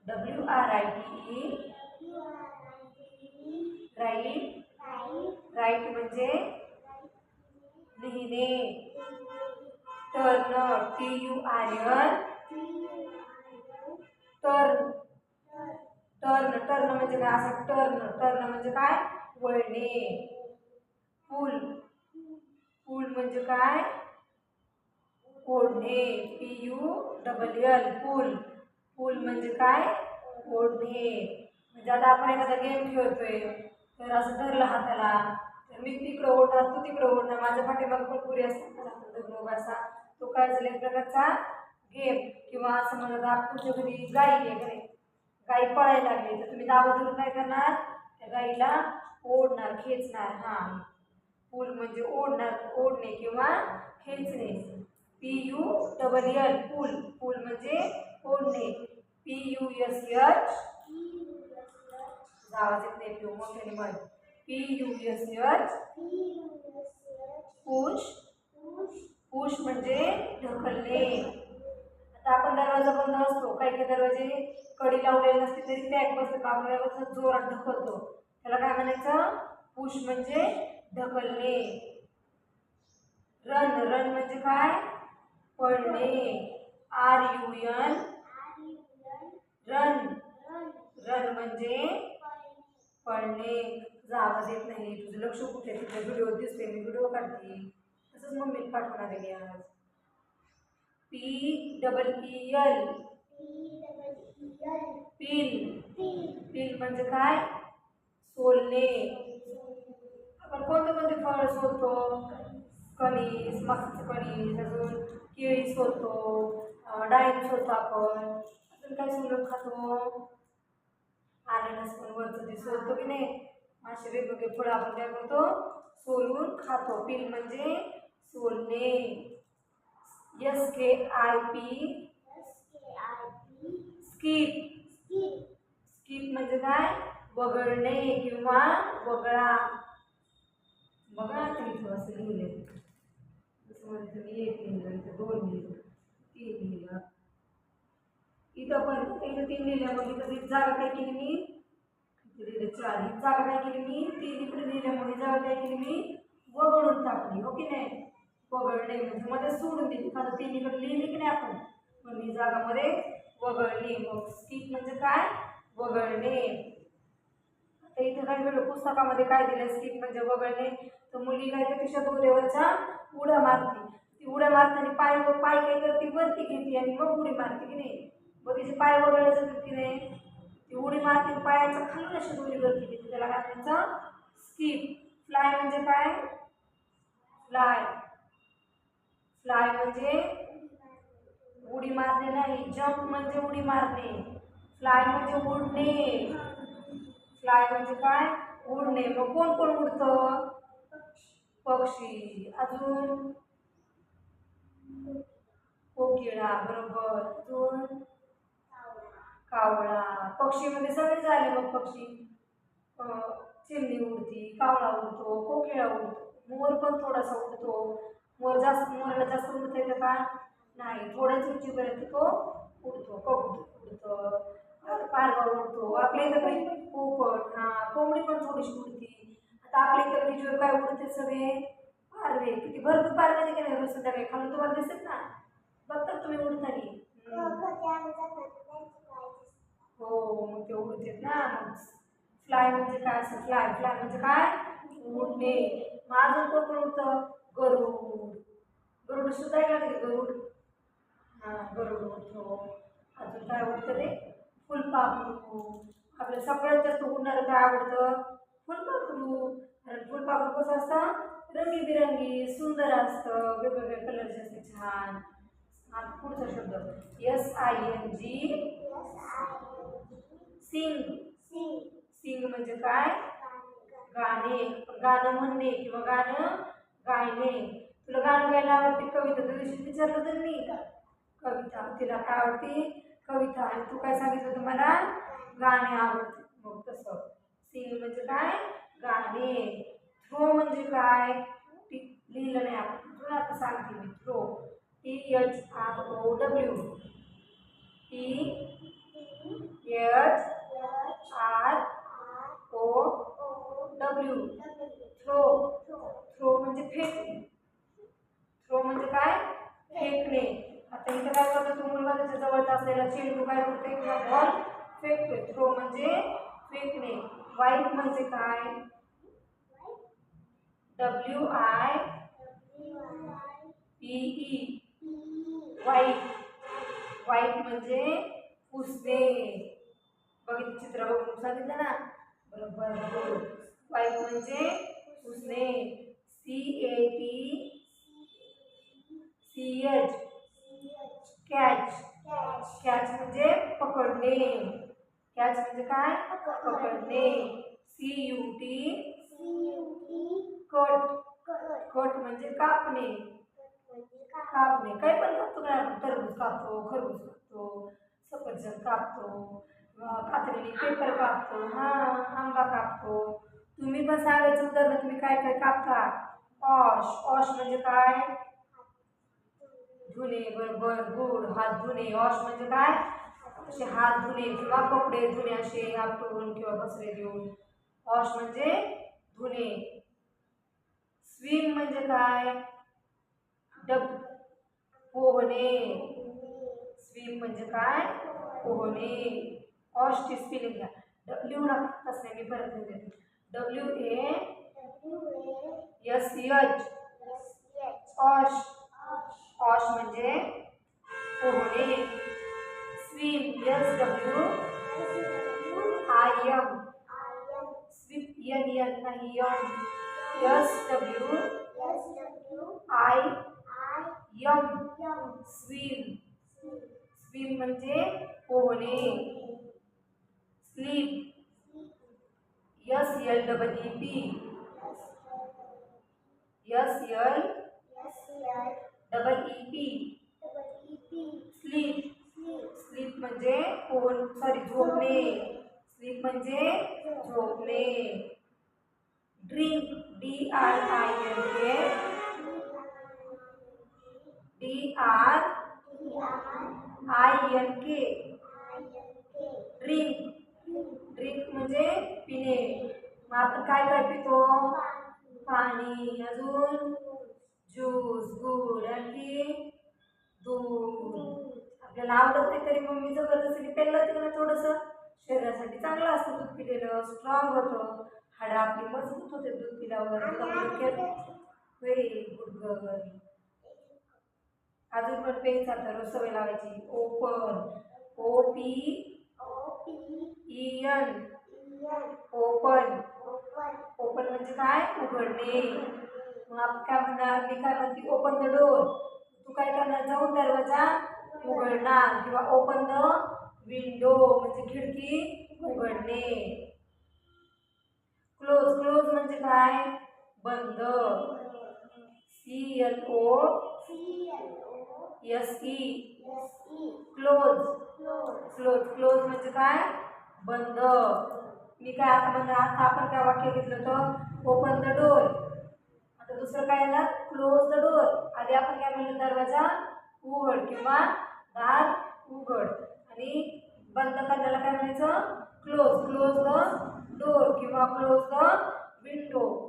WRITE right. Right म्हणजे लिहिणे. Turn TURN turn. Turn turn म्हणजे काय असं टर्न. टर्न म्हणजे काय वळणे. पुल. पुल म्हणजे काय ओढणे. PULL पूल. पूल म्हणजे काय ओढणे. म्हणजे आता आपण एखादा गेम खेळतोय तर असं धरलं हाताला तर मी तिकडं ओढणार तू तिकडं ओढणार माझ्या पाठीमाग पण पुरी असतात असा तो काय झाला एक प्रकारचा गेम. किंवा असं म्हणा तुमच्या घरी गाई आहे घरी गाई पळायला लागली तर तुम्ही दावा धरून काय करणार त्या गाईला ओढणार खेचणार. हां पूल म्हणजे ओढणार ओढणे किंवा खेचणे. PULL पूल. पूल म्हणजे ओढणे. PUSH आवाज येत नाही पिऊ मोठ्याने म्हण. PUSH push. पुश म्हणजे ढकलणे. आता आपण दरवाजा बंद असतो काही काही दरवाजे कडी लावलेले नसते तरी पॅक बसतो आपण व्यवस्थित जोरात ढकलतो त्याला काय म्हणायचं पुश म्हणजे ढकलणे. रन. रन म्हणजे काय पळणे. RUN run. रन म्हणजे पळणे. तुझा आवाज येत नाही तुझं लक्ष कुठे तुझ्या व्हिडिओ दिसते मी व्हिडिओ काढते तसंच मम्मीला पाठवणार आहे मी आज. PEEL peel. पील म्हणजे काय सोलणे. आपण कोणते कोणते फळ सोलतो कणीस मकाचं कणीस अजून केळी सोलतो डाळिंब सोलतो आपण अजून काय सोलून खातो अननस पण वरचं ते सोलतो की नाही असे वेगवेगळे फळं आपण काय करतो सोलून खातो. पील म्हणजे सोलणे. SKIP skip. स्किप म्हणजे काय वगळणे किंवा वगळा. बघा इथं असं लिहिलं जसं म्हणजे मी एक लिहिलं इथं दोन लिहिलं तीन लिहिलं इथं पण इथं तीन लिहिलं मग इथं जागा काय केली मी इथे लिहिलं चार ही जागा काय केली मी तीन इकडे लिहिल्यामुळे जागा काय केली मी वगळून टाकली. हो की नाही. वगळणे म्हणजे मध्ये सोडून दिली कारण तीन इकडे लिहिली की नाही आपण मग ही जागामध्ये वगळणे. मग स्किप म्हणजे काय वगळणे. आता इथे काय वेळ पुस्तकामध्ये काय दिलं स्किप म्हणजे वगळणे तर मुलगी काय करते तिच्या दोऱ्यावरच्या उड्या मारते. ती उड्या मारताना पाय काय करते वरती घेते आणि मग उडी मारते की नाही. मग तिचे पाय वगळले जातात की नाही ती उडी मारते पायाच्या खाली अशी दोरी वरती घेते त्याला काय म्हणायचं स्किप. फ्लाय म्हणजे काय फ्लाय. फ्लाय म्हणजे उडी मारणे नाही. जंप म्हणजे उडी मारणे. फ्लाय म्हणजे उडणे. फ्लाय म्हणजे काय उडणे. मग कोण कोण उडतं पक्षी अजून कोकिळा बरोबर अजून कावळा. पक्षीमध्ये सगळे झाले मग पक्षी चिमणी उडती कावळा उडतो कोकिळा उडतो मोर पण थोडासा उडतो. मोराला जास्त उडता येतं का नाही थोड्याच उंचीपर्यंत तो उडतो. कबूतर उडतं पारवा उडतो. आपल्या इथं काही पोपट कोंबडी पण थोडीशी उडती. आता आपल्या इथं ब्रिजवर काय उडते सगळे पारवे किती भरपूर पारवे देखील नाही रोज संध्याकाळी खालून तुम्हाला दिसत ना बघतात तुम्ही उडतानी. हो मग ते उडतात ना. मग फ्लाय म्हणजे काय असं फ्लाय. फ्लाय म्हणजे काय उडणे. मग अजून कोण कोण उडतं गरुड. गरुड सुद्धा आहे का गरुड गरुड उडतो. अजून काय उडतं रे फुलपाखरू. आपल्याला सगळ्यात जास्त उडणारं काय आवडतं फुलपाखरू. कारण फुलपाखरू कसं असतं रंगीबिरंगी सुंदर असतं वेगवेगळ्या कलरचे असते छान. आता पुढचा शब्द SING सिंग. सिंग म्हणजे काय गाणे. गाणं म्हणणे किंवा गाणं गायने. तुला गाणं गायला आवडते कविता त्या दिवशी विचारलं तर मी कविता तिला काय आवडते कविता आणि तू काय सांगितलं होतं मला गाणे आवडते. मग तसं सिंग म्हणजे काय गाणे. थ्रो म्हणजे काय लिहिलं नाही आपण तुला आता सांगते मी थ्रो THROW असलेला चेंडू काय करते किंवा बॉल फेकते. थ्रो म्हणजे फेकणे. वाईप म्हणजे काय? WIPE वाईप. वाईप म्हणजे पुसणे. बघितलं चित्र बघून सांगितलं ना बरोबर. वाईप म्हणजे पुसणे. CATCH catch. कॅच म्हणजे पकडणे. कॅच म्हणजे काय? पकडणे. CUT cut. कट म्हणजे कापणे. कापणे. काय पण कापतो काय आपण? टरबूज कापतो, खरबूज कापतो, सफरचंद कापतो, कात्रीने पेपर कापतो, आंबा कापतो. तुम्ही पण सांगायचं उदाहरण तुम्ही काय काय कापता? ऑश. ऑश म्हणजे काय? धुणे. बरोबर गुड. हात धुणे. वॉश म्हणजे काय? असे हात धुणे किंवा कपडे धुणे असे आपटून किंवा बसरे देऊन. वॉश म्हणजे धुणे. स्विम म्हणजे काय? पोहणे. स्विम म्हणजे काय? पोहणे. वॉशची स्पेलिंग घ्या. लिहू नका तसं मी परत लिहिते. WASH. वॉश. वॉश म्हणजे पोहणे. स्विम. SWIM. स्विम NN नाही यम. SWIM. स्विम. स्विम म्हणजे पोहणे. स्लीप. SLEEP. स्लीप. स्लीप म्हणजे झोपणे. स्लीप म्हणजे झोपणे. ड्रिंक. DRINK. ड्रिंक. ड्रिंक म्हणजे पिणे. मग आपण काय काय पितो? पाणी. अजून ज्यूस. गुड. आणखी दूध. आपल्याला आवडत नाही तरी मम्मी जबरदस्तीने प्यायला लागते ना थोडंसं. शरीरासाठी चांगलं असतं दूध पिलेलं. स्ट्रॉंग होतं. हाडं आपली मजबूत होते दूध पिल्यावर. Very good girl. अजून पण पेनचा तर सवय लावायची. ओपन. OPEN. ओपन. ओपन म्हणजे काय? उघडणे. मग आपण काय म्हणणार? मी काय म्हणते? Open the door. तू काय करणार? जाऊन दरवाजा उघडणार किंवा ओपन द विंडो म्हणजे खिडकी उघडणे. क्लोज. क्लोज म्हणजे काय? बंद. CLOSE. क्लोज. क्लोज. क्लोज म्हणजे काय? बंद. मी काय आता म्हणणार? आता आपण काय वाक्य घेतलं होतं? Open the door. आता दुसरं काय येणार? Close the door. आधी आपण काय म्हणलं? दरवाजा उघड किंवा दार उघड. आणि बंद करण्याला काय म्हणायचं? क्लोज. क्लोज द डोर किंवा क्लोज द विंडो.